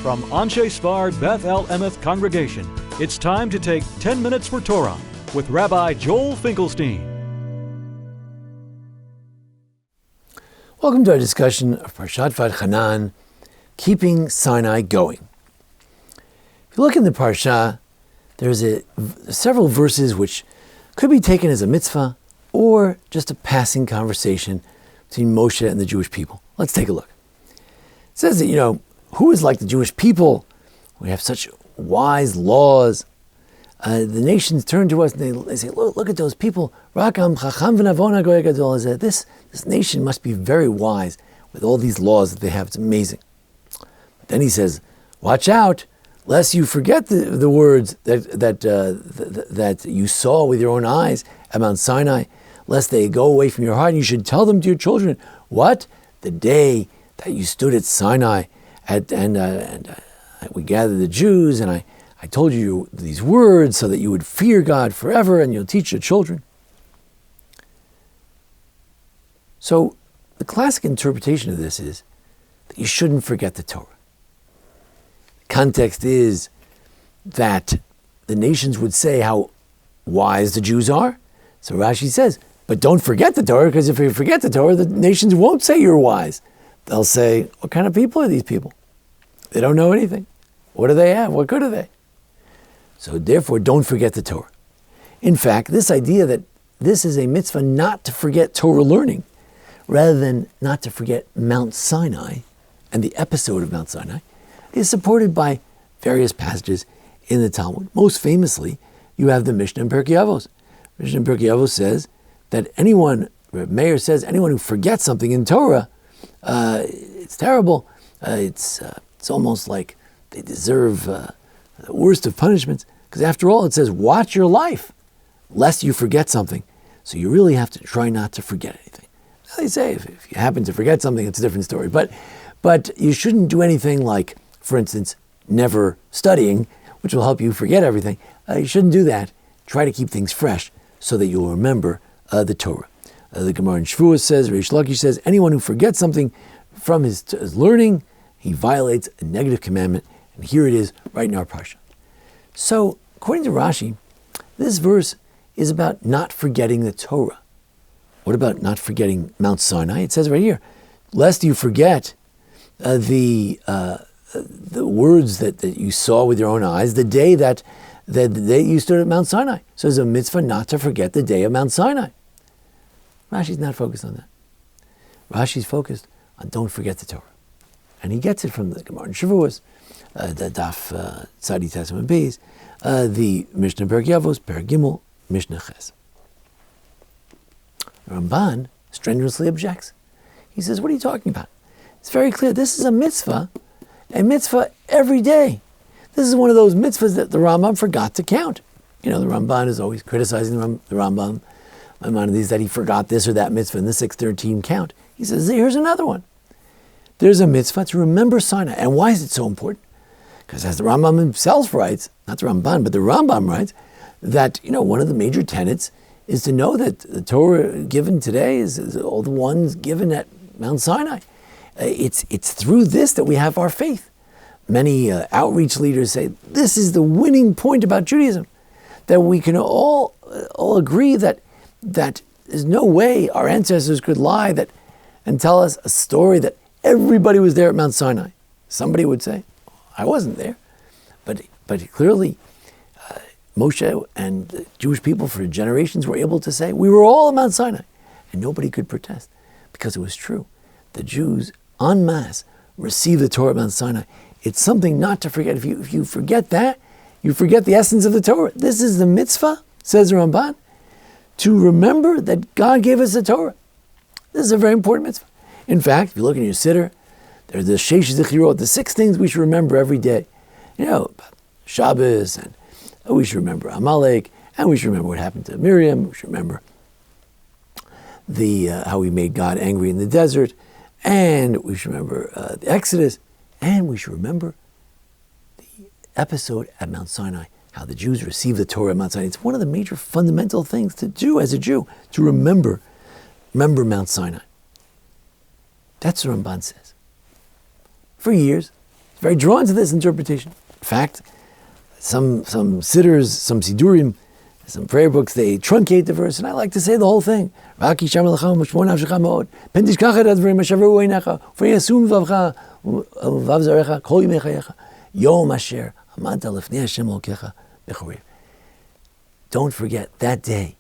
From Anshe Sfard Beth El Emeth Congregation, it's time to take 10 Minutes for Torah with Rabbi Joel Finkelstein. Welcome to our discussion of Parshat Vaetchanan, keeping Sinai going. If you look in the Parsha, there's several verses which could be taken as a mitzvah or just a passing conversation between Moshe and the Jewish people. Let's take a look. It says that, who is like the Jewish people? We have such wise laws. The nations turn to us and they say, look at those people. This nation must be very wise with all these laws that they have. It's amazing. But then he says, watch out, lest you forget the words that you saw with your own eyes at Mount Sinai, lest they go away from your heart. And you should tell them to your children, what? The day that you stood at Sinai and we gathered the Jews, and I told you these words so that you would fear God forever, and you'll teach your children. So the classic interpretation of this is that you shouldn't forget the Torah. Context is that the nations would say how wise the Jews are. So Rashi says, but don't forget the Torah, because if you forget the Torah, the nations won't say you're wise. They'll say, what kind of people are these people? They don't know anything. What do they have? What good are they? So therefore, don't forget the Torah. In fact, this idea that this is a mitzvah not to forget Torah learning, rather than not to forget Mount Sinai and the episode of Mount Sinai, is supported by various passages in the Talmud. Most famously, you have the Mishnah in Pirkei Avos. Mishnah in Pirkei Avos says that Meir says, anyone who forgets something in Torah, it's terrible. It's almost like they deserve the worst of punishments. Because after all, it says, watch your life, lest you forget something. So you really have to try not to forget anything. Now they say, if you happen to forget something, it's a different story. But you shouldn't do anything like, for instance, never studying, which will help you forget everything. You shouldn't do that. Try to keep things fresh so that you'll remember the Torah. The Gemara in Shavuos says, Reish Lakish says, anyone who forgets something from his learning, he violates a negative commandment. And here it is, right in our parsha. So, according to Rashi, this verse is about not forgetting the Torah. What about not forgetting Mount Sinai? It says right here, lest you forget the words that you saw with your own eyes, the day that you stood at Mount Sinai. So it's a mitzvah not to forget the day of Mount Sinai. Rashi's not focused on that. Rashi's focused on don't forget the Torah. And he gets it from the Gemara in Shavuos, the Daf Tzadi Tesam Beis, the Mishnah Pirkei Avos, Perek Gimel, Mishnah Ches. Ramban strenuously objects. He says, what are you talking about? It's very clear. This is a mitzvah every day. This is one of those mitzvahs that the Rambam forgot to count. The Ramban is always criticizing the Rambam, Maimonides, that he forgot this or that mitzvah in the 613 count. He says, here's another one. There's a mitzvah to remember Sinai. And why is it so important? Because as the Rambam himself writes, not the Ramban, but the Rambam writes, that one of the major tenets is to know that the Torah given today is all the ones given at Mount Sinai. It's through this that we have our faith. Many outreach leaders say this is the winning point about Judaism, that we can all agree that there's no way our ancestors could lie and tell us a story that everybody was there at Mount Sinai. Somebody would say, I wasn't there. But clearly, Moshe and the Jewish people for generations were able to say, we were all at Mount Sinai. And nobody could protest because it was true. The Jews, en masse, received the Torah at Mount Sinai. It's something not to forget. If you forget that, you forget the essence of the Torah. This is the mitzvah, says the Ramban, to remember that God gave us the Torah. This is a very important mitzvah. In fact, if you look in your siddur, there's the Sheish Zechirot, the 6 things we should remember every day. Shabbos, and we should remember Amalek, and we should remember what happened to Miriam. We should remember how we made God angry in the desert, and we should remember the Exodus, and we should remember the episode at Mount Sinai, how the Jews received the Torah at Mount Sinai. It's one of the major fundamental things to do as a Jew, to remember Mount Sinai. That's what Ramban says. For years, very drawn to this interpretation. In fact, some siddurs, some sidurim, some prayer books, they truncate the verse, and I like to say the whole thing. Don't forget that day.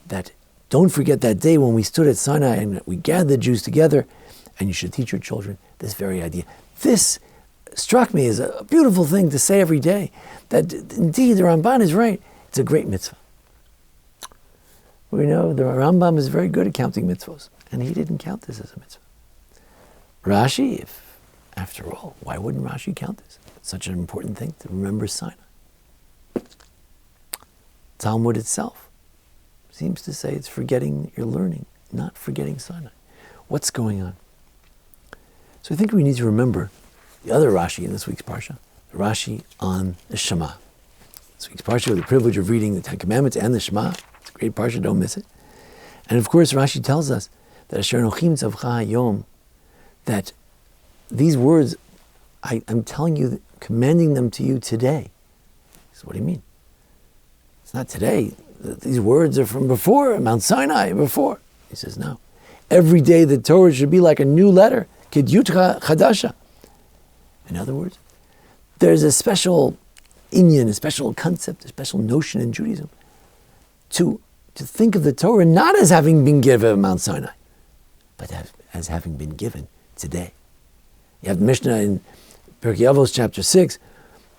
That don't forget that day when we stood at Sinai and we gathered the Jews together, and you should teach your children this very idea. This struck me as a beautiful thing to say every day, that indeed the Ramban is right. It's a great mitzvah. We know the Rambam is very good at counting mitzvahs, and he didn't count this as a mitzvah. Rashi, after all, why wouldn't Rashi count this? It's such an important thing to remember Sinai. Talmud itself seems to say it's forgetting your learning, not forgetting Sinai. What's going on? So I think we need to remember the other Rashi in this week's Parsha, the Rashi on the Shema. This week's Parsha, with the privilege of reading the Ten Commandments and the Shema. It's a great Parsha, don't miss it. And of course, Rashi tells us that Asher Nochim Tzavcha Hayom, that these words, I'm telling you, commanding them to you today. So what do you mean? It's not today. These words are from before, Mount Sinai, before. He says, no. Every day the Torah should be like a new letter. Kidyutra Chadasha. In other words, there's a special inyan, a special concept, a special notion in Judaism to think of the Torah not as having been given at Mount Sinai, but as having been given today. You have the Mishnah in Pirkei Avos chapter 6,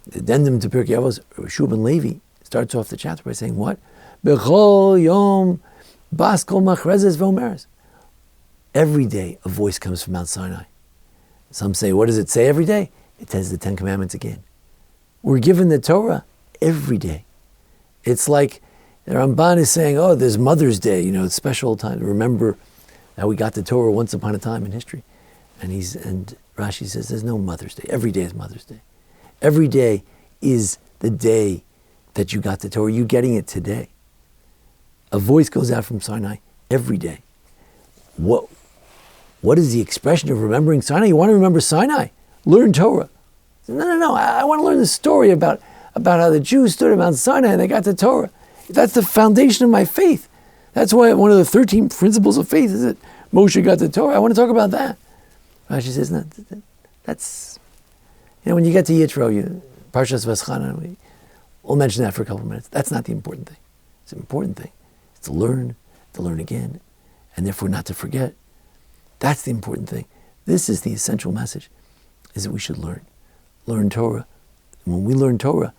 the addendum to Pirkei Avos, Shub and Levi starts off the chapter by saying what? Bechol yom baskol machrezes v'omeres. Every day a voice comes from Mount Sinai. Some say, what does it say every day? It says the Ten Commandments again. We're given the Torah every day. It's like the Ramban is saying, oh, there's Mother's Day, it's special time to remember how we got the Torah once upon a time in history. And Rashi says there's no Mother's Day. Every day is Mother's Day. Every day is the day that you got the Torah. You're getting it today. A voice goes out from Sinai every day. What is the expression of remembering Sinai? You want to remember Sinai? Learn Torah. No. I want to learn the story about how the Jews stood at Mount Sinai and they got the Torah. That's the foundation of my faith. That's why one of the 13 principles of faith is that Moshe got the Torah. I want to talk about that. Rashi says, no, that's, when you get to Yitro, Parshas Vaetchanan, we'll mention that for a couple of minutes. That's not the important thing. It's an important thing. It's to learn again, and therefore not to forget. That's the important thing. This is the essential message, is that we should learn Torah. And when we learn Torah,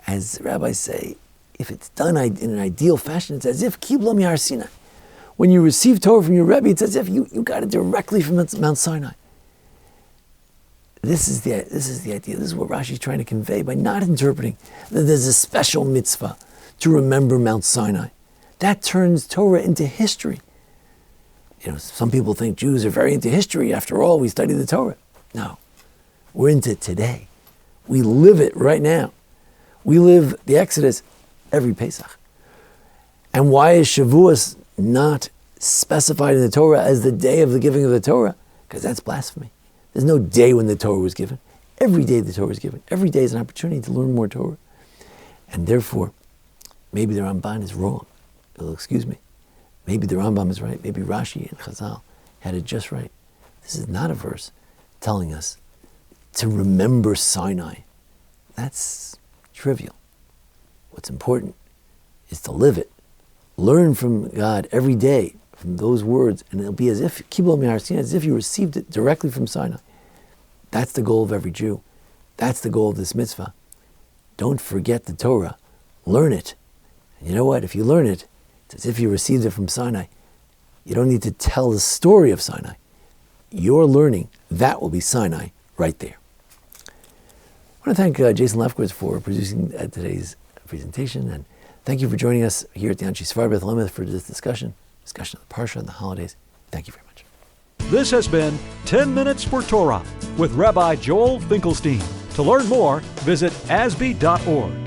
as rabbis say, if it's done in an ideal fashion, it's as if Kibla Mihar Sinai. When you receive Torah from your Rebbe, it's as if you got it directly from Mount Sinai. This is the idea. This is what Rashi is trying to convey by not interpreting that there's a special mitzvah to remember Mount Sinai. That turns Torah into history. Some people think Jews are very into history. After all, we study the Torah. No, we're into today. We live it right now. We live the Exodus every Pesach. And why is Shavuos not specified in the Torah as the day of the giving of the Torah? Because that's blasphemy. There's no day when the Torah was given. Every day the Torah is given. Every day is an opportunity to learn more Torah. And therefore, maybe the Ramban is wrong. Excuse me. Maybe the Rambam is right. Maybe Rashi and Chazal had it just right. This is not a verse telling us to remember Sinai. That's trivial. What's important is to live it. Learn from God every day, from those words, and it'll be as if, Kibla Mihar Sinai, as if you received it directly from Sinai. That's the goal of every Jew. That's the goal of this mitzvah. Don't forget the Torah. Learn it. And you know what? If you learn it, it's as if you received it from Sinai. You don't need to tell the story of Sinai. You're learning. That will be Sinai right there. I want to thank Jason Lefkowitz for producing today's presentation, and thank you for joining us here at the Anshe Sfar Beth Lemeth for this discussion of the Parsha and the holidays. Thank you very much. This has been 10 Minutes for Torah with Rabbi Joel Finkelstein. To learn more, visit asb.org.